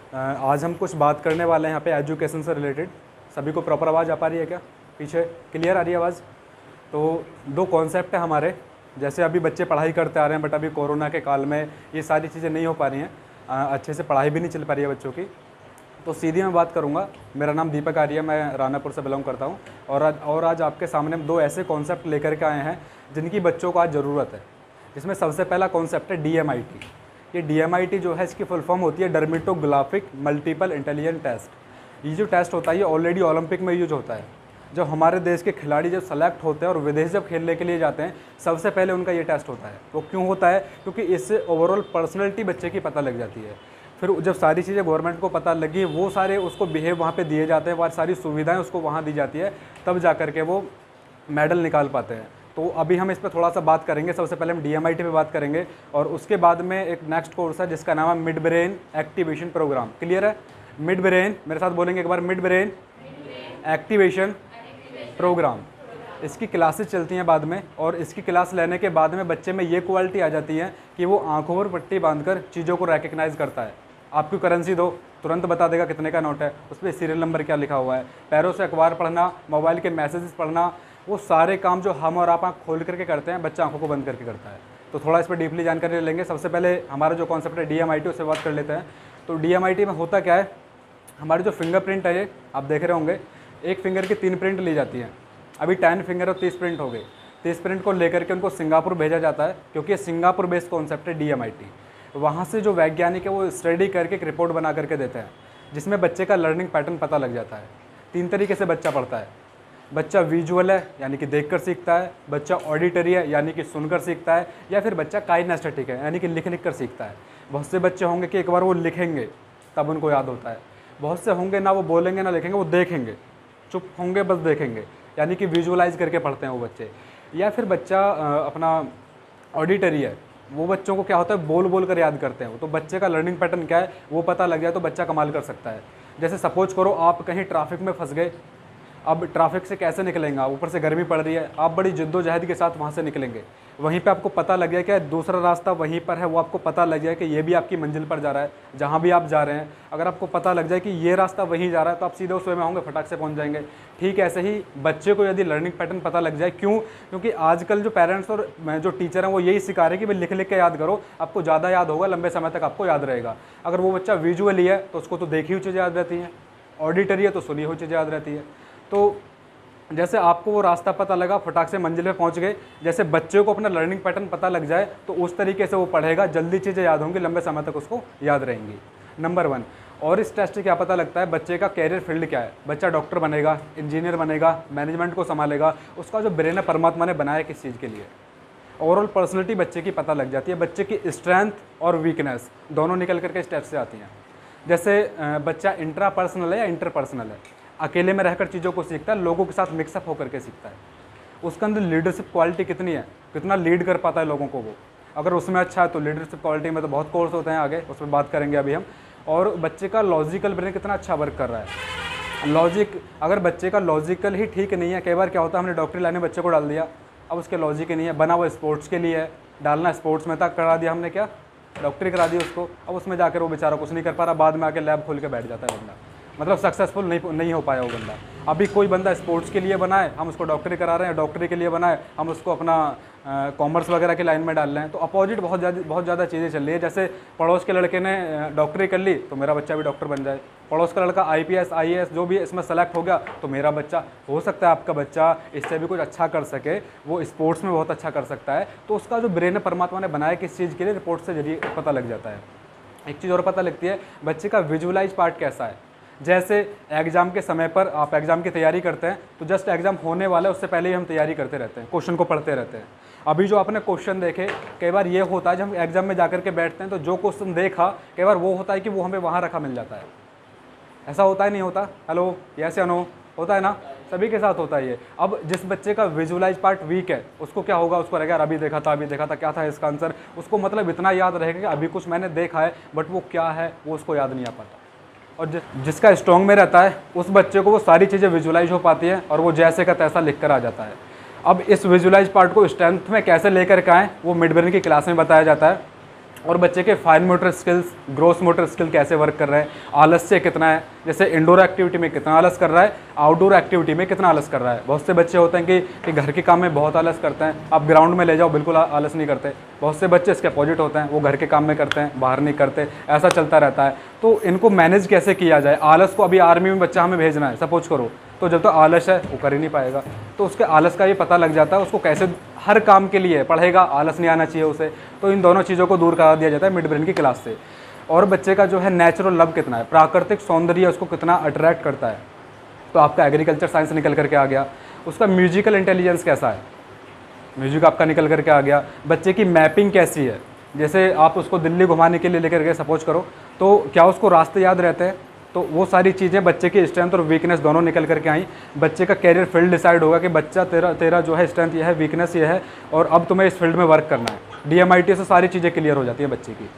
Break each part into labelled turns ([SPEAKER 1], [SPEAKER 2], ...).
[SPEAKER 1] आज हम कुछ बात करने वाले हैं यहाँ पे एजुकेशन से रिलेटेड। सभी को प्रॉपर आवाज़ आ पा रही है क्या? पीछे क्लियर आ रही है आवाज़? तो दो कॉन्सेप्ट है हमारे। जैसे अभी बच्चे पढ़ाई करते आ रहे हैं, बट अभी कोरोना के काल में ये सारी चीज़ें नहीं हो पा रही हैं, अच्छे से पढ़ाई भी नहीं चल पा रही है बच्चों की। तो सीधी मैं बात करूँगा। मेरा नाम दीपक आर्य है, मैं रानापुर से बिलोंग करता हूँ। और आज आपके सामने दो ऐसे कॉन्सेप्ट लेकर के आए हैं जिनकी बच्चों को आज ज़रूरत है। इसमें सबसे पहला कॉन्सेप्ट है DMIT। ये DMIT जो है, इसकी फुल फॉर्म होती है डर्मेटोग्राफिक मल्टीपल इंटेलिजेंस टेस्ट। ये जो टेस्ट होता है ये ऑलरेडी ओलंपिक में यूज होता है। जब हमारे देश के खिलाड़ी जब सेलेक्ट होते हैं और विदेश जब खेलने के लिए जाते हैं, सबसे पहले उनका ये टेस्ट होता है। वो क्यों होता है? क्योंकि इससे ओवरऑल पर्सनैलिटी बच्चे की पता लग जाती है। फिर जब सारी चीज़ें गवर्नमेंट को पता लगी, वो सारे उसको बिहेव वहाँ पे दिए जाते हैं, वह सारी सुविधाएं उसको वहाँ दी जाती है, तब जा कर के वो मेडल निकाल पाते हैं। तो अभी हम इस पर थोड़ा सा बात करेंगे। सबसे पहले हम DMIT पे बात करेंगे और उसके बाद में एक नेक्स्ट कोर्स है जिसका नाम है mid brain activation programme. Clear है? मिड ब्रेन, मेरे साथ बोलेंगे एक बार, मिड ब्रेन एक्टिवेशन प्रोग्राम। इसकी क्लासेस चलती हैं बाद में, और इसकी क्लास लेने के बाद में बच्चे में ये क्वालिटी आ जाती है कि वो आंखों पर पट्टी बांधकर चीज़ों को रिकग्नाइज करता है। आपकी करेंसी दो, तुरंत बता देगा कितने का नोट है, उस पर सीरियल नंबर क्या लिखा हुआ है। पैरों से अखबार पढ़ना, मोबाइल के मैसेजेस पढ़ना, वो सारे काम जो हम और आप आँख खोल करके करते हैं, बच्चा आंखों को बंद करके करता है। तो थोड़ा इस पर डीपली जानकारी लेंगे। सबसे पहले हमारा जो कॉन्सेप्ट है DMIT, उससे बात कर लेते हैं। तो DMIT में होता क्या है, हमारे जो फिंगरप्रिंट है, ये आप देख रहे होंगे, एक फिंगर की 3 प्रिंट ली जाती हैं। अभी 10 फिंगर और 30 प्रिंट हो गए। 30 प्रिंट को लेकर के उनको सिंगापुर भेजा जाता है, क्योंकि ये सिंगापुर बेस्ड कॉन्सेप्ट है DMIT। वहाँ से जो वैज्ञानिक है वो स्टडी करके एक रिपोर्ट बना करके देते हैं, जिसमें बच्चे का लर्निंग पैटर्न पता लग जाता है। 3 तरीके से बच्चा पढ़ता है। बच्चा विजुअल है, यानी कि देखकर सीखता है। बच्चा ऑडिटरी है, यानी कि सुनकर सीखता है। या फिर बच्चा काइनेस्थेटिक है, यानी कि लिख लिख कर सीखता है। बहुत से बच्चे होंगे कि एक बार वो लिखेंगे तब उनको याद होता है। बहुत से होंगे ना वो बोलेंगे ना लिखेंगे, वो देखेंगे, चुप होंगे बस देखेंगे, यानी कि विजुअलाइज करके पढ़ते हैं वो बच्चे। या फिर बच्चा अपना ऑडिटरी है, वो बच्चों को क्या होता है, बोल बोल कर याद करते हैं। तो बच्चे का लर्निंग पैटर्न क्या है वो पता लग जाए तो बच्चा कमाल कर सकता है। जैसे सपोज करो आप कहीं ट्रैफिक में फंस गए, अब ट्रैफिक से कैसे निकलेंगे आप? ऊपर से गर्मी पड़ रही है, आप बड़ी जिद्दोजहद के साथ वहाँ से निकलेंगे। वहीं पे आपको पता लग गया कि दूसरा रास्ता वहीं पर है, वो आपको पता लग जाए कि ये भी आपकी मंजिल पर जा रहा है, जहाँ भी आप जा रहे हैं। अगर आपको पता लग जाए कि ये रास्ता वहीं जा रहा है, तो आप सीधे उस वे में होंगे, फटाक से पहुँच जाएंगे। ठीक ऐसे ही बच्चे को यदि लर्निंग पैटर्न पता लग जाए, क्यों? क्योंकि आजकल जो पेरेंट्स और जो टीचर हैं वो यही सिखा रहे हैं कि भाई लिख लिख के याद करो, आपको ज़्यादा याद होगा, लंबे समय तक आपको याद रहेगा। अगर वो बच्चा विजुअली है तो उसको तो देखी हुई चीज़ें याद रहती हैं, ऑडिटरी है तो सुनी हुई चीज़ें याद रहती है। तो जैसे आपको वो रास्ता पता लगा, फटाक से मंजिल पे पहुंच गए। जैसे बच्चे को अपना लर्निंग पैटर्न पता लग जाए तो उस तरीके से वो पढ़ेगा, जल्दी चीज़ें याद होंगी, लंबे समय तक उसको याद रहेंगी। नंबर 1। और इस टेस्ट से क्या पता लगता है, बच्चे का कैरियर फील्ड क्या है। बच्चा डॉक्टर बनेगा, इंजीनियर बनेगा, मैनेजमेंट को संभालेगा, उसका जो ब्रेन है परमात्मा ने बनाया किस चीज़ के लिए। ओवरऑल पर्सनैलिटी बच्चे की पता लग जाती है, बच्चे की स्ट्रेंथ और वीकनेस दोनों निकल करके इस टेस्ट से आती हैं। जैसे बच्चा इंट्रापर्सनल है या इंटरपर्सनल है, अकेले में रहकर चीज़ों को सीखता है, लोगों के साथ मिक्सअप होकर के सीखता है। उसके अंदर लीडरशिप क्वालिटी कितनी है, कितना लीड कर पाता है लोगों को वो, अगर उसमें अच्छा है तो लीडरशिप क्वालिटी में तो बहुत कोर्स होते हैं आगे, उसमें बात करेंगे अभी हम। और बच्चे का लॉजिकल ब्रेन कितना अच्छा वर्क कर रहा है। लॉजिक, अगर बच्चे का लॉजिकल ही ठीक नहीं है, कई बार क्या होता है हमने डॉक्टरी लाइन में बच्चे को डाल दिया, अब उसके लॉजिक ही नहीं है, बना वो स्पोर्ट्स के लिए है, डालना स्पोर्ट्स में तक करा दिया हमने, क्या डॉक्टरी करा दी उसको, अब उसमें जाकर वो बेचारा कुछ नहीं कर पा रहा, बाद में आके लैब खोल के बैठ जाता है बंदा, मतलब सक्सेसफुल नहीं हो पाया वो बंदा। अभी कोई बंदा स्पोर्ट्स के लिए बनाए, हम उसको डॉक्टरी करा रहे हैं, डॉक्टरी के लिए बनाए, हम उसको अपना कॉमर्स वगैरह की लाइन में डाल रहे हैं। तो अपोजिट बहुत ज़्यादा चीज़ें चल रही है। जैसे पड़ोस के लड़के ने डॉक्टरी कर ली तो मेरा बच्चा भी डॉक्टर बन जाए, पड़ोस का लड़का IPS IAS जो भी इसमें सेलेक्ट हो गया तो मेरा बच्चा, हो सकता है आपका बच्चा इससे भी कुछ अच्छा कर सके, वो स्पोर्ट्स में बहुत अच्छा कर सकता है। तो उसका जो ब्रेन है परमात्मा ने बनाया किस चीज़ के लिए, रिपोर्ट से जरिए पता लग जाता है। एक चीज़ और पता लगती है, बच्चे का विजुअलाइज पार्ट कैसा है। जैसे एग्ज़ाम के समय पर आप एग्ज़ाम की तैयारी करते हैं तो जस्ट एग्ज़ाम होने वाला है उससे पहले ही हम तैयारी करते रहते हैं, क्वेश्चन को पढ़ते रहते हैं। अभी जो आपने क्वेश्चन देखे, कई बार ये होता है जब हम एग्ज़ाम में जाकर के बैठते हैं तो जो क्वेश्चन देखा कई बार वो होता है कि वो हमें वहाँ रखा मिल जाता है। ऐसा होता है नहीं होता? हेलो, यस या नो? होता है ना, सभी के साथ होता है ये। अब जिस बच्चे का विजुअलाइज पार्ट वीक है उसको क्या होगा, उसको रहेगा अभी देखा था क्या था इसका आंसर, उसको मतलब इतना याद रहेगा कि अभी कुछ मैंने देखा है, बट वो क्या है वो उसको याद नहीं आ पाता। और जिसका स्ट्रॉन्ग में रहता है उस बच्चे को वो सारी चीज़ें विजुअलाइज हो पाती है और वो जैसे का तैसा लिख कर आ जाता है। अब इस विजुअलाइज पार्ट को स्ट्रेंथ में कैसे लेकर के आएँ वो मिड ब्रेन की क्लास में बताया जाता है। और बच्चे के fine motor skills, gross motor skill कैसे वर्क कर रहे हैं, आलस्य कितना है, जैसे इंडोर एक्टिविटी में कितना आलस कर रहा है, आउटडोर एक्टिविटी में कितना आलस कर रहा है। बहुत से बच्चे होते हैं कि घर के काम में बहुत आलस करते हैं, आप ग्राउंड में ले जाओ बिल्कुल आलस नहीं करते। बहुत से बच्चे इसके अपोजिट होते हैं, वो घर के काम में करते हैं, बाहर नहीं करते, ऐसा चलता रहता है। तो इनको मैनेज कैसे किया जाए। आलस को, अभी आर्मी में बच्चा हमें भेजना है सपोज करो, तो जब तो आलस है वो कर ही नहीं पाएगा, तो उसके आलस का ये पता लग जाता है, उसको कैसे हर काम के लिए पढ़ेगा, आलस नहीं आना चाहिए उसे। तो इन दोनों चीज़ों को दूर करा दिया जाता है मिड ब्रेन की क्लास से। और बच्चे का जो है नेचुरल लव कितना है, प्राकृतिक सौंदर्य उसको कितना अट्रैक्ट करता है, तो आपका एग्रीकल्चर साइंस निकल करके आ गया। उसका म्यूजिकल इंटेलिजेंस कैसा है, म्यूजिक आपका निकल करके आ गया। बच्चे की मैपिंग कैसी है, जैसे आप उसको दिल्ली घुमाने के लिए लेकर गए सपोज करो, तो क्या उसको रास्ते याद रहते हैं, तो वो सारी चीज़ें बच्चे की स्ट्रेंथ और वीकनेस दोनों निकल करके आई। बच्चे का कैरियर फील्ड डिसाइड होगा कि बच्चा तेरा जो है स्ट्रेंथ ये है, वीकनेस ये है, और अब तुम्हें इस फील्ड में वर्क करना है। DMIT से सारी चीज़ें क्लियर हो जाती है बच्चे की।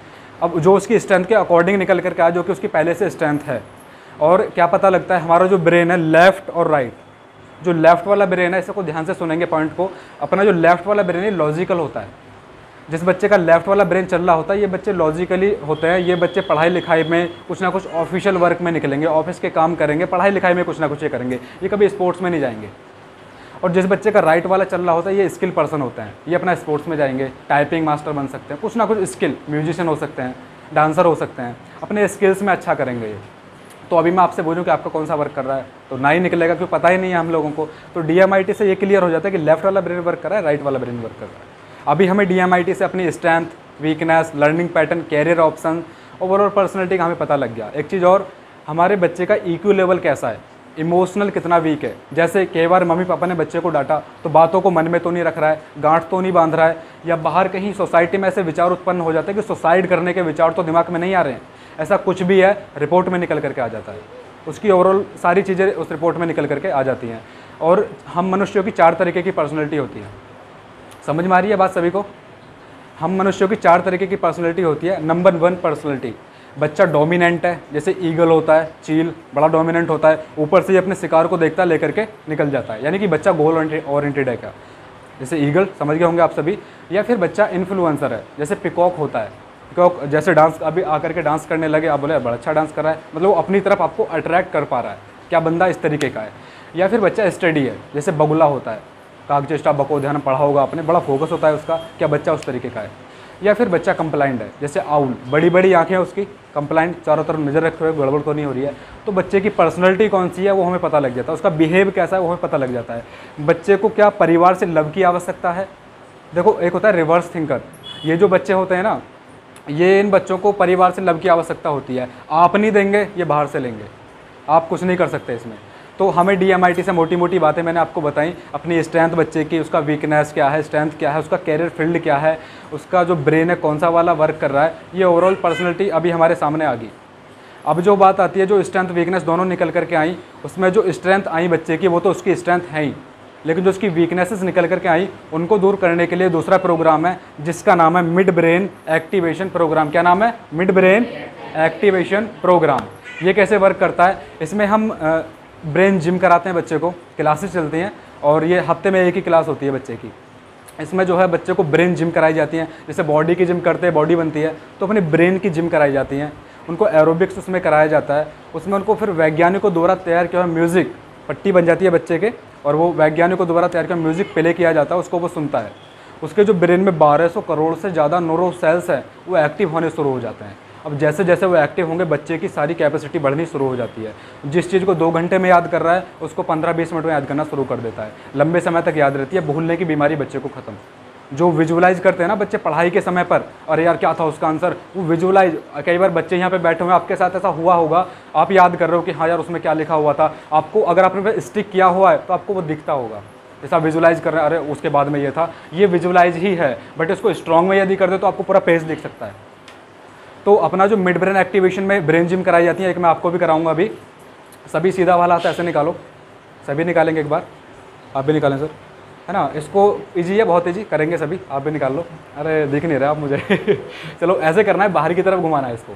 [SPEAKER 1] अब जो उसकी स्ट्रेंथ के अकॉर्डिंग निकल करके आए, जो कि उसकी पहले से स्ट्रेंथ है। और क्या पता लगता है, हमारा जो ब्रेन है लेफ्ट और राइट, जो लेफ्ट वाला ब्रेन है, इसको ध्यान से सुनेंगे पॉइंट को, अपना जो लेफ्ट वाला ब्रेन है लॉजिकल होता है। जिस बच्चे का लेफ्ट वाला ब्रेन चल रहा होता है, ये बच्चे लॉजिकली होते हैं। ये बच्चे पढ़ाई लिखाई में कुछ ना कुछ ऑफिशियल वर्क में निकलेंगे, ऑफिस के काम करेंगे, पढ़ाई लिखाई में कुछ ना कुछ ये करेंगे, ये कभी स्पोर्ट्स में नहीं जाएंगे। और जिस बच्चे का राइट वाला चल रहा होता है, ये स्किल पर्सन होते हैं, ये अपना स्पोर्ट्स में जाएंगे, टाइपिंग मास्टर बन सकते हैं, कुछ ना कुछ स्किल, म्यूजिशियन हो सकते हैं, डांसर हो सकते हैं, अपने स्किल्स में अच्छा करेंगे ये। तो अभी मैं आपसे बोलूँ कि आपका कौन सा वर्क कर रहा है, तो ना ही निकलेगा, क्योंकि पता ही नहीं है हम लोगों को। तो DMIT से ये क्लियर हो जाता है कि लेफ्ट वाला ब्रेन वर्क कर रहा है, राइट वाला ब्रेन वर्क कर रहा है। अभी हमें DMIT से अपनी strength, weakness, learning pattern, career option, overall personality का हमें पता लग गया। एक चीज़ और, हमारे बच्चे का EQ लेवल कैसा है, इमोशनल कितना वीक है। जैसे कई बार मम्मी पापा ने बच्चे को डांटा, तो बातों को मन में तो नहीं रख रहा है, गांठ तो नहीं बांध रहा है, या बाहर कहीं सोसाइटी में ऐसे विचार उत्पन्न हो जाते हैं कि सुसाइड करने के विचार तो दिमाग में नहीं आ रहे हैं, ऐसा कुछ भी है, रिपोर्ट में निकल करके आ जाता है। उसकी ओवरऑल सारी चीज़ें उस रिपोर्ट में निकल करके आ जाती हैं। और हम मनुष्यों की 4 तरीके की पर्सनैलिटी होती है। समझ में आ रही है बात सभी को? हम मनुष्यों की 4 तरीके की पर्सनैलिटी होती है। नंबर 1 पर्सनैलिटी, बच्चा डोमिनेंट है, जैसे ईगल होता है, चील बड़ा डोमिनेंट होता है, ऊपर से ये अपने शिकार को देखता है, लेकर के निकल जाता है, यानी कि बच्चा गोल ओरिएंटेड है क्या, जैसे ईगल, समझ गए होंगे आप सभी। या फिर बच्चा इन्फ्लुएंसर है, जैसे पिकॉक होता है, पिकॉक जैसे डांस अभी आकर के डांस करने लगे, आप बोले बड़ा अच्छा डांस कर रहा है, मतलब वो अपनी तरफ आपको अट्रैक्ट कर पा रहा है, क्या बंदा इस तरीके का है। या फिर बच्चा स्टडी है, जैसे बगुला होता है, कागचेष्टा बको ध्यान पढ़ा होगा आपने, बड़ा फोकस होता है उसका, क्या बच्चा उस तरीके का है। या फिर बच्चा कंप्लाइंट है, जैसे आउल, बड़ी बड़ी आंखें उसकी, कंप्लाइंट, चारों तरफ नज़र रखे हुए, गड़बड़ तो नहीं हो रही है। तो बच्चे की पर्सनैलिटी कौन सी है वो हमें पता लग जाता है, उसका बिहेव कैसा है वो हमें पता लग जाता है। बच्चे को क्या परिवार से लव की आवश्यकता है। देखो, एक होता है रिवर्स थिंकर, ये जो बच्चे होते हैं ना, ये इन बच्चों को परिवार से लव की आवश्यकता होती है। आप नहीं देंगे, ये बाहर से लेंगे, आप कुछ नहीं कर सकते इसमें। तो हमें DMIT से मोटी मोटी बातें मैंने आपको बताई, अपनी स्ट्रेंथ बच्चे की, उसका वीकनेस क्या है, स्ट्रेंथ क्या है, उसका कैरियर फील्ड क्या है, उसका जो ब्रेन है कौन सा वाला वर्क कर रहा है, ये ओवरऑल पर्सनैलिटी अभी हमारे सामने आ गई। अब जो बात आती है, जो स्ट्रेंथ वीकनेस दोनों निकल करके आई, उसमें जो स्ट्रेंथ आई बच्चे की वो तो उसकी स्ट्रेंथ है ही, लेकिन जो उसकी वीकनेसेस निकल करके आई उनको दूर करने के लिए दूसरा प्रोग्राम है, जिसका नाम है मिड ब्रेन एक्टिवेशन प्रोग्राम। क्या नाम है? Mid brain activation programme. ये कैसे वर्क करता है? इसमें हम ब्रेन जिम कराते हैं बच्चे को, क्लासेस चलती हैं, और ये हफ्ते में एक ही क्लास होती है बच्चे की। इसमें जो है बच्चे को ब्रेन जिम कराई जाती है, जैसे बॉडी की जिम करते हैं, बॉडी बनती है, तो अपनी ब्रेन की जिम कराई जाती हैं। उनको एरोबिक्स उसमें कराया जाता है, उसमें उनको फिर वैज्ञानिकों द्वारा तैयार किया हुआ म्यूज़िक, पट्टी बन जाती है बच्चे के, और वो वैज्ञानिकों द्वारा तैयार किया म्यूज़िक प्ले किया जाता है, उसको वो सुनता है। उसके जो ब्रेन में 1200 करोड़ से ज़्यादा न्यूरो सेल्स हैं, वो एक्टिव होने शुरू हो जाते हैं। अब जैसे जैसे वो एक्टिव होंगे, बच्चे की सारी कैपेसिटी बढ़नी शुरू हो जाती है। जिस चीज़ को 2 घंटे में याद कर रहा है, उसको 15-20 मिनट में याद करना शुरू कर देता है, लंबे समय तक याद रहती है, भूलने की बीमारी बच्चे को खत्म। जो विजुअलाइज करते हैं ना बच्चे पढ़ाई के समय पर, अरे यार क्या था उसका आंसर, वो विजुअलाइज, कई बार बच्चे यहाँ पे बैठे हुए हैं, आपके साथ ऐसा हुआ होगा, आप याद कर रहे हो कि हाँ यार उसमें क्या लिखा हुआ था, आपको अगर आपने स्टिक किया हुआ है तो आपको वो दिखता होगा, जैसा विजुअलाइज कर रहे हैं, अरे उसके बाद में ये था, ये विजुअलाइज ही है। बट इसको स्ट्रॉन्ग में यदि कर दे तो आपको पूरा पेज दिख सकता है। तो अपना जो मिड ब्रेन एक्टिवेशन में ब्रेन जिम कराई जाती है, एक मैं आपको भी कराऊंगा अभी। सभी सीधा वाला हाथ ऐसे निकालो, सभी निकालेंगे एक बार, आप भी निकालें सर, है ना। इसको ईजी है, बहुत ईजी, करेंगे सभी, आप भी निकाल लो। अरे दिख नहीं रहे आप मुझे चलो ऐसे करना है, बाहर की तरफ घुमाना है इसको,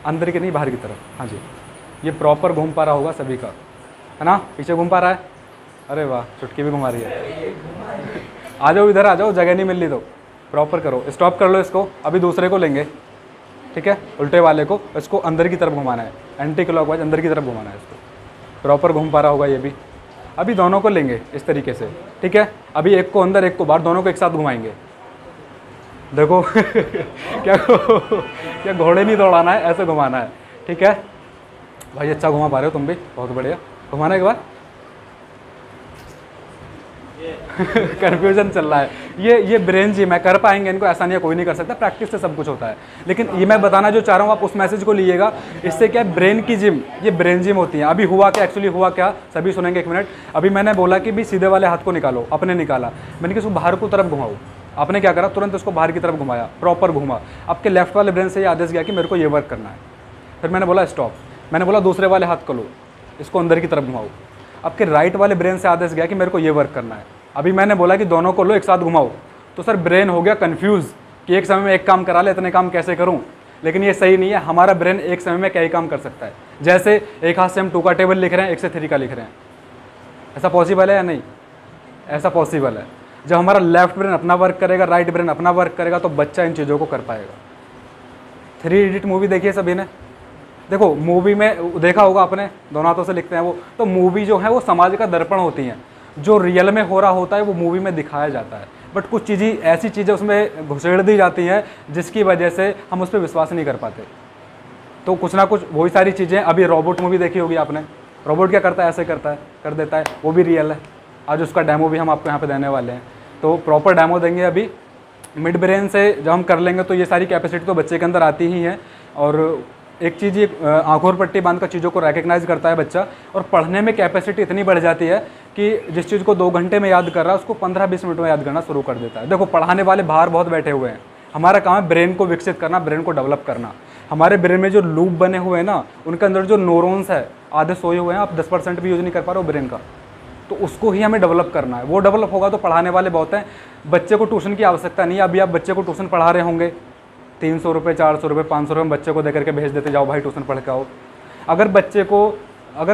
[SPEAKER 1] अंदर की नहीं बाहर की तरफ। हाँ जी, ये प्रॉपर घूम पा रहा होगा सभी का, है ना। पीछे घूम पा रहा है, अरे वाह, चुटकी भी घुमा रही है। आ जाओ इधर, आ जाओ, जगह नहीं मिल रही तो प्रॉपर करो, स्टॉप कर लो इसको। अभी दूसरे को लेंगे, ठीक है, उल्टे वाले को, इसको अंदर की तरफ घुमाना है, एंटी क्लॉकवाइज अंदर की तरफ घुमाना है इसको। प्रॉपर घूम पा रहा होगा ये भी। अभी दोनों को लेंगे इस तरीके से, ठीक है। अभी एक को अंदर एक को बाहर, दोनों को एक साथ घुमाएंगे। देखो क्या घोड़े नहीं दौड़ाना है, ऐसे घुमाना है, ठीक है भाई। अच्छा घुमा पा रहे हो तुम भी, बहुत बढ़िया। घुमाना एक बार। कन्फ्यूजन चल रहा है। ये ब्रेन जिम है, कर पाएंगे इनको, ऐसा नहीं है कोई नहीं कर सकता, प्रैक्टिस से सब कुछ होता है। लेकिन ये मैं बताना जो चाह रहा हूँ, आप उस मैसेज को लीजिएगा। इससे क्या है, ब्रेन की जिम, ये ब्रेन जिम होती है। अभी हुआ क्या, एक्चुअली हुआ क्या, सभी सुनेंगे, एक मिनट। अभी मैंने बोला कि भी सीधे वाले हाथ को निकालो, अपने निकाला, मैंने किसी बाहर को तरफ घुमाओ। आपने क्या करा, तुरंत उसको बाहर की तरफ घुमाया, प्रॉपर घुमा। आपके लेफ्ट वाले ब्रेन से ये आदेश गया कि मेरे को ये वर्क करना है। फिर मैंने बोला स्टॉप, मैंने बोला दूसरे वाले हाथ को लो, इसको अंदर की तरफ घुमाओ। आपके राइट वाले ब्रेन से आदेश गया कि मेरे को ये वर्क करना है। अभी मैंने बोला कि दोनों को लो, एक साथ घुमाओ, तो सर ब्रेन हो गया कंफ्यूज कि एक समय में एक काम करा ले, इतने काम कैसे करूं। लेकिन ये सही नहीं है, हमारा ब्रेन एक समय में क्या ही काम कर सकता है। जैसे एक हाथ से हम 2 का टेबल लिख रहे हैं, 1 से 3 का लिख रहे हैं, ऐसा पॉसिबल है या नहीं? ऐसा पॉसिबल है। जब हमारा लेफ्ट ब्रेन अपना वर्क करेगा, राइट ब्रेन अपना वर्क करेगा, तो बच्चा इन चीज़ों को कर पाएगा। 3 इडियट मूवी देखिए सभी ने, देखो मूवी में देखा होगा आपने, दोनों हाथों से लिखते हैं वो। तो मूवी जो है वो समाज का दर्पण होती हैं। जो रियल में हो रहा होता है वो मूवी में दिखाया जाता है, बट कुछ चीज़ें ऐसी चीज़ें उसमें घुसेड़ दी जाती हैं जिसकी वजह से हम उस पर विश्वास नहीं कर पाते। तो कुछ ना कुछ वही सारी चीज़ें। अभी रोबोट मूवी देखी होगी आपने, रोबोट क्या करता है, ऐसे करता है, कर देता है, वो भी रियल है। आज उसका डेमो भी हम आपको यहाँ पे देने वाले हैं, तो प्रॉपर डेमो देंगे। अभी मिड ब्रेन से जब हम कर लेंगे तो ये सारी कैपेसिटी तो बच्चे के अंदर आती ही है। और एक चीज़, ये आंखों पर पट्टी बांध कर चीज़ों को रिकग्नाइज करता है बच्चा, और पढ़ने में कैपेसिटी इतनी बढ़ जाती है कि जिस चीज़ को 2 घंटे में याद कर रहा है उसको 15-20 मिनट में याद करना शुरू कर देता है। देखो पढ़ाने वाले बाहर बहुत बैठे हुए हैं, हमारा काम है ब्रेन को विकसित करना, ब्रेन को डेवलप करना। हमारे ब्रेन में जो लूप बने हुए हैं ना, उनके अंदर जो न्यूरॉन्स है आधे सोए हुए हैं, आप 10% भी यूज़ नहीं कर पा रहे हो ब्रेन का, तो उसको ही हमें डेवलप करना है। वो डेवलप होगा तो पढ़ाने वाले बहुत हैं। बच्चे को ट्यूशन की आवश्यकता नहीं है। अभी आप बच्चे को ट्यूशन पढ़ा रहे होंगे, 300 रुपये, 400 रुपये, 500 रुपये बच्चे को दे करके भेज देते, जाओ भाई ट्यूशन पढ़ के आओ। अगर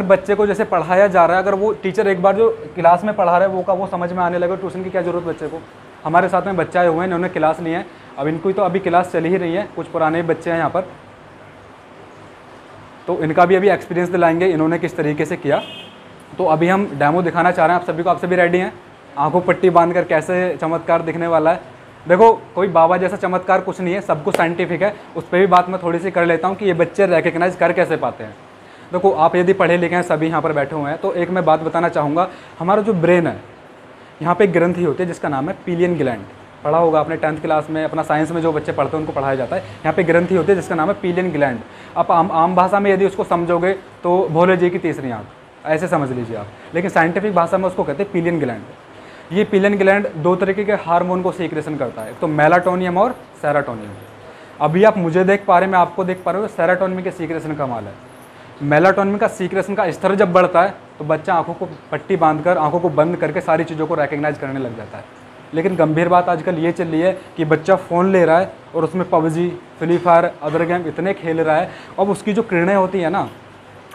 [SPEAKER 1] बच्चे को जैसे पढ़ाया जा रहा है, अगर वो टीचर एक बार जो क्लास में पढ़ा रहा है वो समझ में आने लगे, ट्यूशन की क्या ज़रूरत बच्चे को। हमारे साथ में बच्चे आए हुए हैं, इन्होंने क्लास ली है, अब इनको तो अभी क्लास चली ही रही है, कुछ पुराने बच्चे हैं यहाँ पर, तो इनका भी अभी एक्सपीरियंस दिलाएंगे इन्होंने किस तरीके से किया। तो अभी हम डेमो दिखाना चाह रहे हैं आप सभी को। आप सभी रेडी हैं? आंखों पट्टी बांध कर कैसे चमत्कार दिखने वाला है। देखो कोई बाबा जैसा चमत्कार कुछ नहीं है, सब कुछ साइंटिफिक है। उस पर भी बात मैं थोड़ी सी कर लेता हूँ कि ये बच्चे रिकग्नाइज कर कैसे पाते हैं। देखो आप यदि पढ़े लिखे हैं, सभी यहाँ पर बैठे हुए हैं, तो एक मैं बात बताना चाहूँगा। हमारा जो ब्रेन है, यहाँ पे एक ग्रंथि होती है जिसका नाम है पिलियन ग्लैंड। पढ़ा होगा आपने 10th क्लास में, अपना साइंस में जो बच्चे पढ़ते हैं उनको पढ़ाया जाता है। यहाँ पे ग्रंथि होती है जिसका नाम है पिलियन ग्लैंड। आप आम भाषा में यदि उसको समझोगे तो भोले जी की तीसरी आँख, ऐसे समझ लीजिए आप, लेकिन साइंटिफिक भाषा में उसको कहते हैं पिलियन ग्लैंड। ये पिलियन ग्लैंड 2 तरीके के हार्मोन को सीक्रेशन करता है, एक तो मेलाटोनियम और सेरोटोनियम। अभी आप मुझे देख पा रहे हैं, मैं आपको देख पा रहा हूँ, सेरोटोनियम के सीक्रेशन का माल है। मेलाटोनिन का सीक्रेशन का स्तर जब बढ़ता है तो बच्चा आंखों को पट्टी बांधकर, आंखों को बंद करके सारी चीज़ों को रिकग्नाइज करने लग जाता है। लेकिन गंभीर बात आजकल ये चल रही है कि बच्चा फ़ोन ले रहा है और उसमें PUBG, free fire, other game इतने खेल रहा है, अब उसकी जो किरणें होती हैं ना,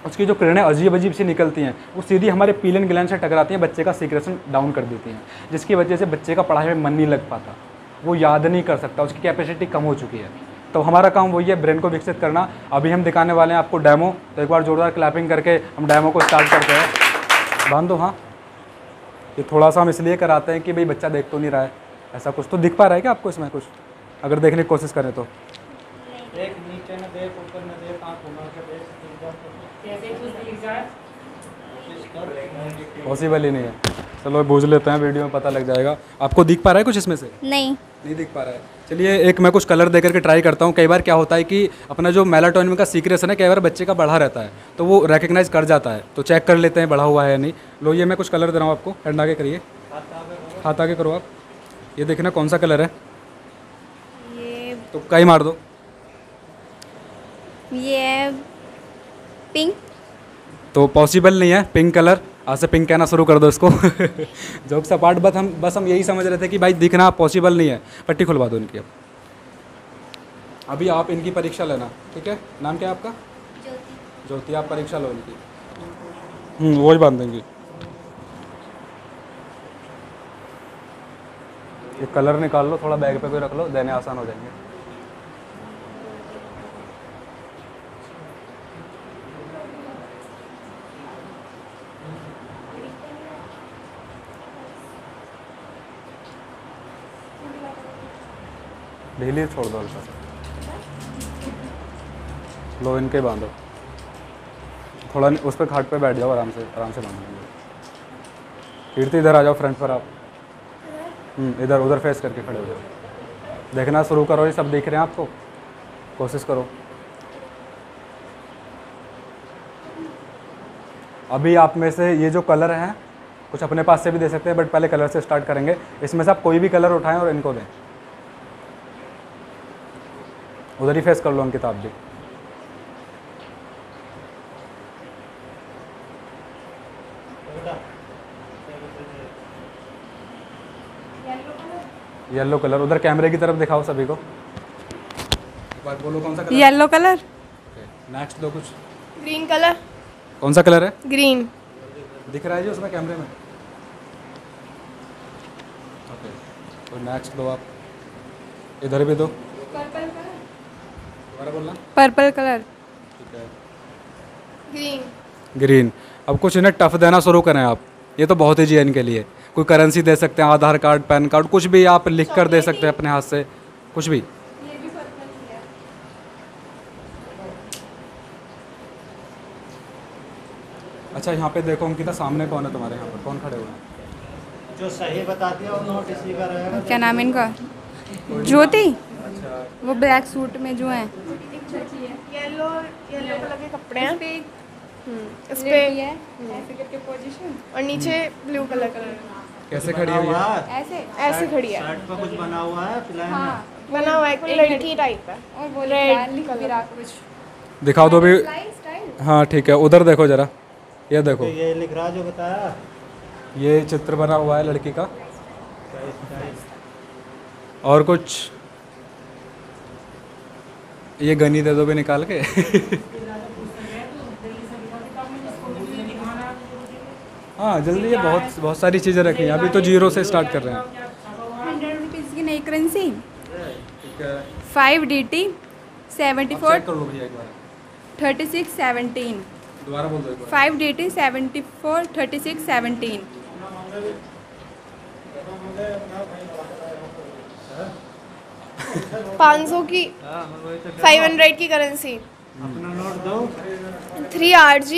[SPEAKER 1] उसकी जो किरणें अजीब अजीब सी निकलती हैं, वो सीधी हमारे पिलियन ग्लैंड से टकराती हैं, बच्चे का सीक्रेशन डाउन कर देती हैं, जिसकी वजह से बच्चे का पढ़ाई में मन नहीं लग पाता, वो याद नहीं कर सकता, उसकी कैपेसिटी कम हो चुकी है। तो हमारा काम वही है, ब्रेन को विकसित करना। अभी हम दिखाने वाले हैं आपको डेमो, तो एक बार जोरदार क्लैपिंग करके हम डेमो को स्टार्ट करते हैं। बांध दो। हाँ, ये थोड़ा सा हम इसलिए कराते हैं कि भाई बच्चा देख तो नहीं रहा है, ऐसा कुछ तो दिख पा रहा है क्या आपको इसमें कुछ, अगर देखने की कोशिश करें तो?
[SPEAKER 2] देख नीचे न देख, ऊपर न देख, आँख घुमा के देख,
[SPEAKER 1] पॉसिबल ही नहीं है। चलो बूझ लेते हैं, वीडियो में पता लग जाएगा। आपको दिख पा रहा है कुछ इसमें से? नहीं दिख पा रहा है। चलिए एक मैं कुछ कलर देकर के ट्राई करता हूँ। कई बार क्या होता है कि अपना जो मेलाटोनिन का सीक्रेशन है, कई बार बच्चे का बढ़ा रहता है तो वो रिकग्नाइज कर जाता है, तो चेक कर लेते हैं बढ़ा हुआ है या नहीं। लो ये मैं कुछ कलर दे रहा हूँ आपको, हैंड आगे करिए, हाथ आगे करो आप, ये देखना कौन सा कलर है,
[SPEAKER 3] ये
[SPEAKER 1] तो कहीं मार दो।
[SPEAKER 3] ये पिंक।
[SPEAKER 1] तो पॉसिबल नहीं है पिंक कलर, आज से पिंक कहना शुरू कर दो इसको। जोक्स अपार्ट, बस हम यही समझ रहे थे कि भाई दिखना पॉसिबल नहीं है। पट्टी खुलवा दो इनकी। अब अभी आप इनकी परीक्षा लेना, ठीक है? नाम क्या है आपका? ज्योति। आप परीक्षा लो इनकी। वो ही बांध देंगी। ये कलर निकाल लो, थोड़ा बैग पे कोई रख लो, देने आसान हो जाएंगे। ढीली छोड़ दो हल्का सा, लो इनके बांधो, थोड़ा उस पर खाट पे बैठ जाओ, आराम से बांधो। कीर्ति इधर आ जाओ फ्रंट पर आप, इधर उधर फेस करके खड़े हो जाओ। देखना शुरू करो, ये सब दिख रहे हैं आपको, कोशिश करो। अभी आप में से ये जो कलर हैं कुछ अपने पास से भी दे सकते हैं, बट पहले कलर से स्टार्ट करेंगे। इसमें से आप कोई भी कलर उठाएं और इनको दें। उधर ही फेस कर लो अंकिता आप भी। येलो कलर उधर कैमरे की तरफ दिखाओ सभी को। एक बार बोलो कौन सा कलर?
[SPEAKER 4] Yellow colour.
[SPEAKER 1] नेक्स्ट दो कुछ।
[SPEAKER 3] Green colour.
[SPEAKER 1] कौन सा कलर है?
[SPEAKER 3] ग्रीन।
[SPEAKER 1] दिख रहा है जी उसमें कैमरे में? ओके, तो नेक्स्ट दो आप, इधर भी दो।
[SPEAKER 3] Purple colour.
[SPEAKER 1] दोबारा बोलना।
[SPEAKER 4] Purple colour.
[SPEAKER 1] ठीक है,
[SPEAKER 3] ग्रीन।
[SPEAKER 1] ग्रीन। अब कुछ इन्हें टफ देना शुरू करें आप, ये तो बहुत ही जी इनके लिए। कोई करेंसी दे सकते हैं, आधार कार्ड, पैन कार्ड, कुछ भी आप लिख कर दे सकते हैं अपने हाथ से, कुछ भी।
[SPEAKER 3] ये भी पर्पल है।
[SPEAKER 1] अच्छा यहाँ पे देखो अंकिता, सामने कौन है तुम्हारे? यहाँ पर कौन खड़े हुए हैं?
[SPEAKER 2] जो सही बताती है वो नोट इसी का रहेगा।
[SPEAKER 4] क्या नाम है इनका? ज्योति।
[SPEAKER 1] अच्छा,
[SPEAKER 4] वो ब्लैक सूट में जो है।
[SPEAKER 3] येलो येलो कलर के कपड़े हैं। इस पे
[SPEAKER 4] ऐसे करके पोजीशन
[SPEAKER 3] और नीचे ब्लू कलर का
[SPEAKER 1] कैसे खड़ी हुई है?
[SPEAKER 4] ऐसे।
[SPEAKER 3] ऐसे खड़ी है।
[SPEAKER 2] शर्ट पर कुछ बना हुआ है प्लान में।
[SPEAKER 4] हाँ,
[SPEAKER 3] बना हुआ है एक लड़की टाइप है।
[SPEAKER 4] और वो
[SPEAKER 3] Red
[SPEAKER 4] विराट कुछ
[SPEAKER 1] दिखाओ दो भी।
[SPEAKER 4] स्टाइल।
[SPEAKER 1] हाँ ठीक है, उधर देखो जरा, ये देखो,
[SPEAKER 2] तो ये लिख रहा जो बताया।
[SPEAKER 1] ये चित्र बना हुआ है लड़की का। और कुछ ये गनी दे दो भी निकाल के। हाँ जल्दी, ये बहुत सारी चीज़ें रखी हैं, अभी तो जीरो से स्टार्ट कर रहे हैं।
[SPEAKER 4] 100 रुपीज़ की नई करेंसी।
[SPEAKER 1] ठीक है,
[SPEAKER 4] 5DT 74
[SPEAKER 1] चेक कर लो भैया एक बार,
[SPEAKER 4] 36 17।
[SPEAKER 1] दोबारा बोल दो एक बार।
[SPEAKER 4] 5DT 74 36 17।
[SPEAKER 3] 500 की 500 की करेंसी।
[SPEAKER 2] अपना नोट दो।
[SPEAKER 3] 3RG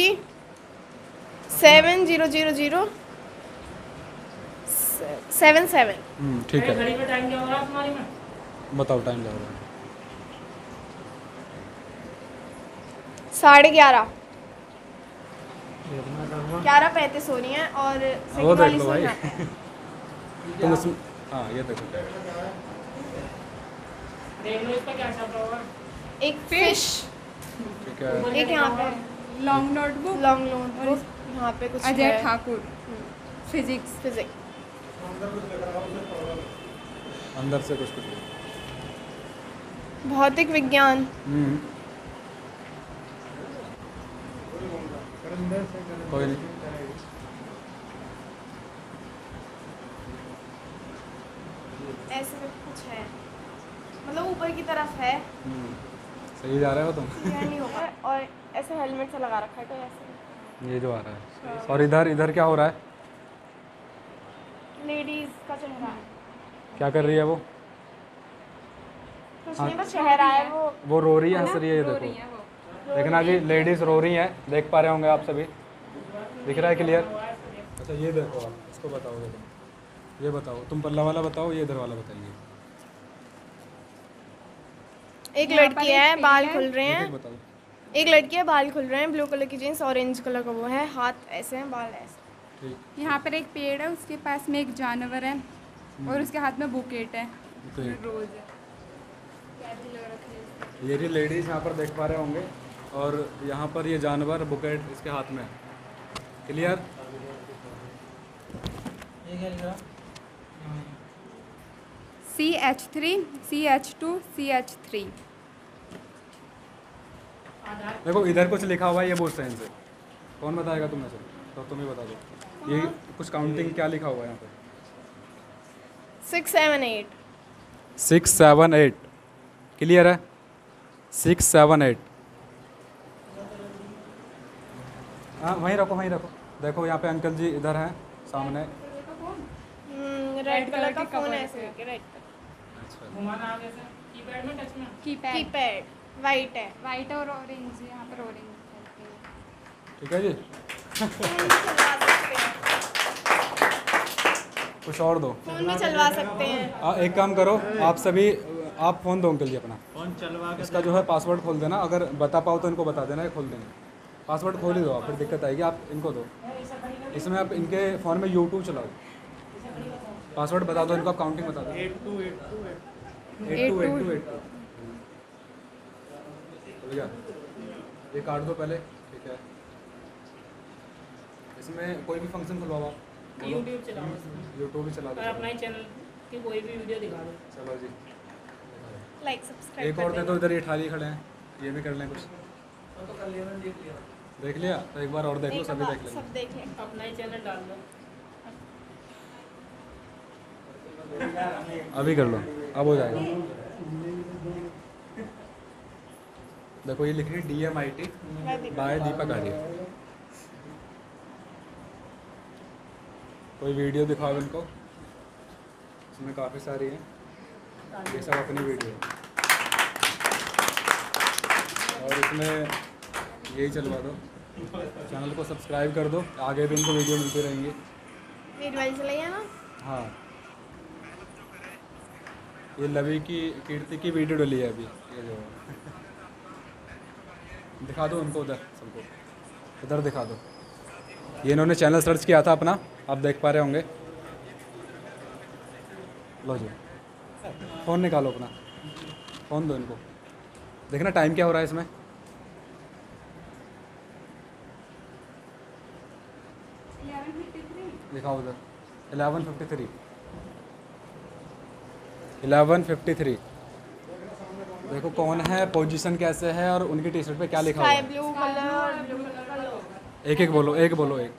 [SPEAKER 3] 7000 77।
[SPEAKER 1] ठीक है, बताओ टाइम लग रहा है।
[SPEAKER 3] 11:30 11:35 हो रही है और
[SPEAKER 1] वो
[SPEAKER 3] सेकंड
[SPEAKER 1] देख
[SPEAKER 3] वाली
[SPEAKER 1] लो भाई।
[SPEAKER 3] सुनना।
[SPEAKER 1] तुम उसमें, हाँ ये देखो,
[SPEAKER 3] एक फिश,
[SPEAKER 1] ठीक है।
[SPEAKER 3] एक यहाँ पे
[SPEAKER 4] लॉन्ग नोटबुक।
[SPEAKER 3] लॉन्ग नोटबुक, यहाँ पे कुछ
[SPEAKER 4] अजय
[SPEAKER 3] है
[SPEAKER 4] ठाकुर फिजिक्स।
[SPEAKER 3] फिजिक्स।
[SPEAKER 1] अंदर से कुछ
[SPEAKER 3] भौतिक विज्ञान।
[SPEAKER 1] कोई नहीं,
[SPEAKER 3] ऐसे में कुछ है, मतलब ऊपर की तरफ है।
[SPEAKER 1] सही जा रहे हो तुम।
[SPEAKER 3] यह नहीं होगा और ऐसे हेलमेट से लगा रखा है तो ऐसे।
[SPEAKER 1] ये जो आ रहा है, और इधर क्या हो रहा है?
[SPEAKER 3] लेडीज का चेहरा है।
[SPEAKER 1] क्या कर रही है वो?
[SPEAKER 3] कुछ नहीं, बस चेहरा है वो
[SPEAKER 1] रो रही है, हंस रही है, ये देखो। देखना जी, लेडीज रो रही हैं, देख पा रहे होंगे आप सभी, दिख रहा है क्लियर? अच्छा ये देखो, आप इसको बताओ, देखो ये बताओ, तुम पल्ला वाला बताओ, ये इधर वाला बताइए।
[SPEAKER 3] एक लड़की है, बाल खुल रहे
[SPEAKER 1] एक
[SPEAKER 3] हैं।
[SPEAKER 1] बताओ।
[SPEAKER 3] एक लड़की है, बाल खुल रहे हैं, ब्लू कलर की जीन्स, ऑरेंज कलर का वो है, हाथ ऐसे हैं, बाल ऐसे।
[SPEAKER 1] ठीक,
[SPEAKER 4] यहाँ पर एक पेड़ है, उसके पास में एक जानवर है और उसके हाथ में बुकेट है,
[SPEAKER 1] ठीक।
[SPEAKER 4] रोज है। कैसी लग रखी है?
[SPEAKER 1] ये लेडीज यहाँ पर देख पा रहे होंगे, और यहाँ पर ये जानवर बुकेट इसके हाथ में है। क्लियर?
[SPEAKER 2] ये क्या लिख रहा?
[SPEAKER 4] CH3 CH2 CH3।
[SPEAKER 1] देखो इधर कुछ लिखा हुआ है, ये पूछते हैं इनसे, कौन बताएगा तुम्हें से? तो तुम ही बता दो, ये कुछ काउंटिंग क्या लिखा हुआ है यहाँ पे?
[SPEAKER 3] 6, 7, 8.
[SPEAKER 1] 6, 7, 8 क्लियर है? 6, 7, 8। हाँ वहीं रखो वहीं रखो। देखो यहाँ पे अंकल जी इधर हैं सामने।
[SPEAKER 3] रेड कलर का फ़ोन है ऐसे करके, रेड
[SPEAKER 2] घुमाना आगे से कीपैड में टच में
[SPEAKER 4] कीपैड
[SPEAKER 3] कीपैड, वाइट है।
[SPEAKER 4] वाइट और ऑरेंज, यहाँ पर ऑरेंज।
[SPEAKER 1] ठीक है जी।
[SPEAKER 3] फ़ोन भी चलवा सकते हैं,
[SPEAKER 1] कुछ और दो।
[SPEAKER 3] फ़ोन भी चलवा सकते हैं।
[SPEAKER 1] एक काम करो आप सभी, आप फ़ोन दो अंकल जी अपना।
[SPEAKER 2] फोन चलवा के
[SPEAKER 1] इसका जो है पासवर्ड खोल देना, अगर बता पाओ तो इनको बता देना, ये खोल देंगे। पासवर्ड खोल ही दो आप, फिर दिक्कत आएगी। आप इनको दो, इसमें आप इनके फ़ोन में यूट्यूब चलाओ। पासवर्ड बता दो इनको, आप काउंटिंग बता दो। 8282 भैया ये काट दो पहले, ठीक है। इसमें कोई भी फंक्शन खुलवाओ आप।
[SPEAKER 2] यूट्यूब चलाओ,
[SPEAKER 1] यूट्यूब भी चला
[SPEAKER 2] और
[SPEAKER 1] दो।
[SPEAKER 2] अपना ही चैनल की कोई भी वीडियो दिखा दो।
[SPEAKER 1] चलो जी।
[SPEAKER 3] लाइक सब्सक्राइब
[SPEAKER 1] एक और दे दो, इधर ये थाली खड़े हैं, ये भी कर लें कुछ।
[SPEAKER 2] तो कर लिया मैंने, देख लिया।
[SPEAKER 1] देख लिया तो एक बार और देख लो, सभी देख लेंगे।
[SPEAKER 3] सब देख लें।
[SPEAKER 2] अपना ही चैनल डाल दो।
[SPEAKER 1] अभी कर लो, अब हो जाएगा। देखो ये लिख रही है DMIT बाय दीपक आर्य। कोई वीडियो दिखाओ इनको, इसमें काफ़ी सारी हैं, ये सब अपनी वीडियो है। और इसमें यही चलवा दो, चैनल को सब्सक्राइब कर दो, आगे भी इनको वीडियो मिलती रहेंगी।
[SPEAKER 3] वीडियो चलाइए ना।
[SPEAKER 1] हाँ ये लवी की कीर्ति की वीडियो डली है अभी, ये जो दिखा दो उनको, उधर सबको इधर दिखा दो। ये इन्होंने चैनल सर्च किया था अपना, आप देख पा रहे होंगे। लो जी, फ़ोन निकालो अपना, फ़ोन दो इनको। देखना टाइम क्या हो रहा है इसमें। दिखाओ उधर 11:53 11:53। देखो कौन है, पोजीशन कैसे है और उनकी टी शर्ट पे क्या लिखा हुआ
[SPEAKER 3] स्काई
[SPEAKER 1] है।
[SPEAKER 3] ब्लू कलर और ब्लू कलर का लोगो।
[SPEAKER 1] एक एक बोलो, एक बोलो, एक।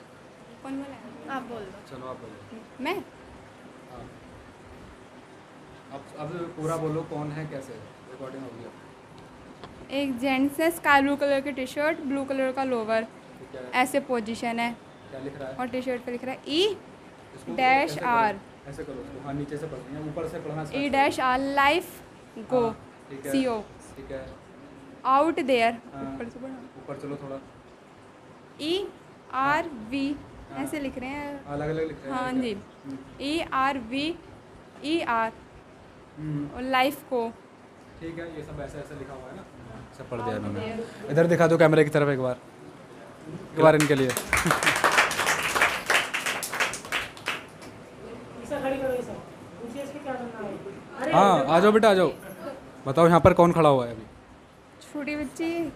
[SPEAKER 4] कौन बोला?
[SPEAKER 3] आप बोल दो।
[SPEAKER 1] चलो आप बोलो।
[SPEAKER 4] मैं
[SPEAKER 1] हाँ अब पूरा बोलो, कौन है कैसे है, रिकॉर्डिंग हो गया।
[SPEAKER 4] एक जेंट्स है, स्काई ब्लू कलर की टी शर्ट, ब्लू कलर का लोवर,
[SPEAKER 1] ठीक है,
[SPEAKER 4] ऐसे पोजीशन है
[SPEAKER 1] क्या लिख रहा है?
[SPEAKER 4] और टी शर्ट पे लिख रहा है
[SPEAKER 1] इसको ऐसे करो,
[SPEAKER 4] E-R
[SPEAKER 1] ऐसे करो उसको। हाँ नीचे से पढ़ना है, ऊपर से पढ़ना start
[SPEAKER 4] E-R लाइफ गो
[SPEAKER 1] हाँ, ठीक है,
[SPEAKER 4] CO
[SPEAKER 1] ठीक है।
[SPEAKER 4] आउट देयर,
[SPEAKER 1] हाँ।
[SPEAKER 4] ऊपर से पढ़ो
[SPEAKER 1] ऊपर चलो थोड़ा,
[SPEAKER 4] E-R-V ऐसे लिख रहे हैं।
[SPEAKER 1] अलग अलग लिख रहे हैं।
[SPEAKER 4] हाँ
[SPEAKER 1] क्या?
[SPEAKER 4] जी, E-R-V-E-R और लाइफ को।
[SPEAKER 1] ठीक है, ये सब ऐसे ऐसे लिखा हुआ है ना, सब पढ़ दिया इन्होंने। इधर दिखा दो कैमरे की तरफ एक बार इनके लिए।
[SPEAKER 2] इसे खड़ी करो, इसे पूछिए इसके क्या करना है। अरे
[SPEAKER 1] हाँ आ जाओ बेटा, आ जाओ। बताओ यहाँ पर कौन खड़ा हुआ है अभी?
[SPEAKER 4] छोटी बच्ची,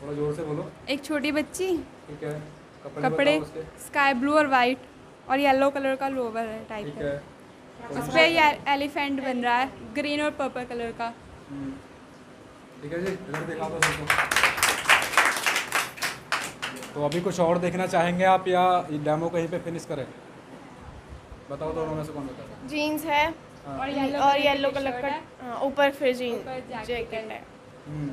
[SPEAKER 1] थोड़ा जोर से बोलो।
[SPEAKER 4] एक छोटी बच्ची,
[SPEAKER 1] ठीक है,
[SPEAKER 4] कपड़े
[SPEAKER 1] बताओ उसके।
[SPEAKER 4] स्काई ब्लू और वाइट और येलो कलर का लोवर है टाइप
[SPEAKER 1] ठीक
[SPEAKER 4] है।
[SPEAKER 1] है,
[SPEAKER 4] उस पर ये एलिफेंट बन रहा है, ग्रीन और पर्पल कलर का।
[SPEAKER 1] ठीक है जी, इधर दिखा दो सबको। तो अभी कुछ और देखना चाहेंगे आप या डेमो कहीं पे फिनिश करें? बताओ दोनों में से कौन बता रहा है?
[SPEAKER 3] जीन्स है
[SPEAKER 1] हाँ।
[SPEAKER 4] और
[SPEAKER 3] येलो कलर का हाँ, ऊपर फिर जीन
[SPEAKER 4] ऊपर जैकेट
[SPEAKER 3] जैकेट है।
[SPEAKER 1] हम्म,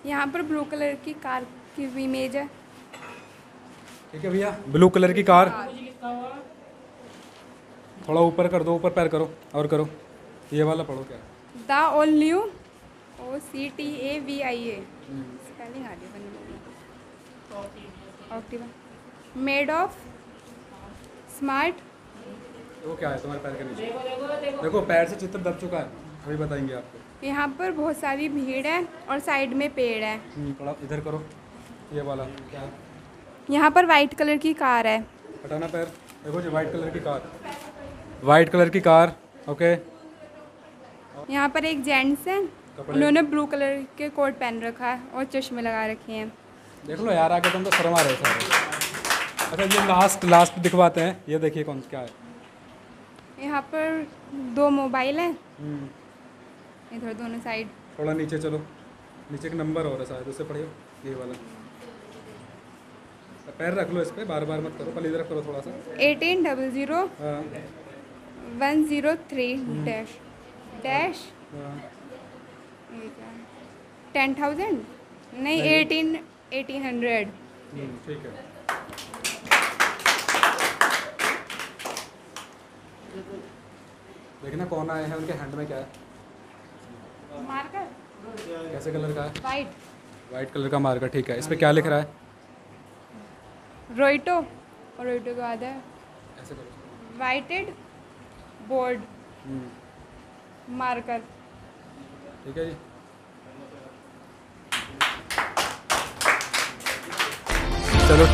[SPEAKER 4] यहाँ पर ब्लू कलर की कार की भी इमेज है।
[SPEAKER 1] ठीक है भैया, ब्लू कलर की कार।
[SPEAKER 2] कुछ लिखा हुआ।
[SPEAKER 1] थोड़ा ऊपर कर दो, ऊपर पैर करो और करो। ये वाला पढ़ो क्या?
[SPEAKER 4] The all new OCTAVIA spelling आ रही है ऑक्टिवा मेड ऑफ स्मार्ट।
[SPEAKER 1] वो क्या है तुम्हारे पैर के नीचे?
[SPEAKER 2] देखो देखो देखो।
[SPEAKER 1] देखो पैर से चित्र दब चुका है, अभी बताएंगे आपको।
[SPEAKER 4] यहाँ पर बहुत सारी भीड़ है और साइड में पेड़ है।
[SPEAKER 1] थोड़ा इधर करो, ये वाला क्या है?
[SPEAKER 4] यहाँ पर वाइट कलर की कार है।
[SPEAKER 1] हटाना पैर। देखो जी, वाइट कलर की कार, वाइट कलर की कार। ओके,
[SPEAKER 4] यहाँ पर एक जेंट्स है,
[SPEAKER 1] कपड़े
[SPEAKER 4] उन्होंने ब्लू कलर के कोट पहन रखा है और चश्मे लगा रखे हैं।
[SPEAKER 1] देख लो यार, आके तुम तो शर्मा रहे सारे। अच्छा ये लास्ट दिखवाते हैं, ये देखिए कौन क्या है।
[SPEAKER 4] यहाँ पर 2 मोबाइल हैं
[SPEAKER 1] हम्म,
[SPEAKER 4] इधर दोनों साइड।
[SPEAKER 1] थोड़ा नीचे चलो, नीचे एक नंबर और है शायद, उसे पढ़ियो, ये वाला। पैर रख लो इस पर, बार बार मत करो, पहले इधर करो थोड़ा सा।
[SPEAKER 4] 1800
[SPEAKER 1] हाँ
[SPEAKER 4] 103 डैश डैश
[SPEAKER 1] हाँ
[SPEAKER 4] 10,000 नहीं 1800।
[SPEAKER 1] ठीक है। देखना कौन आए हैं, उनके हैंड में क्या है,
[SPEAKER 4] मार्कर
[SPEAKER 1] कैसे कलर का है?
[SPEAKER 4] वाइट
[SPEAKER 1] वाइट कलर का मार्कर, ठीक है। इस पर क्या लिख रहा है?
[SPEAKER 4] रोइटो और रोइटो के बाद है
[SPEAKER 1] ऐसे करो।
[SPEAKER 4] वाइटेड बोर्ड मार्कर।
[SPEAKER 1] ठीक है जी। चलो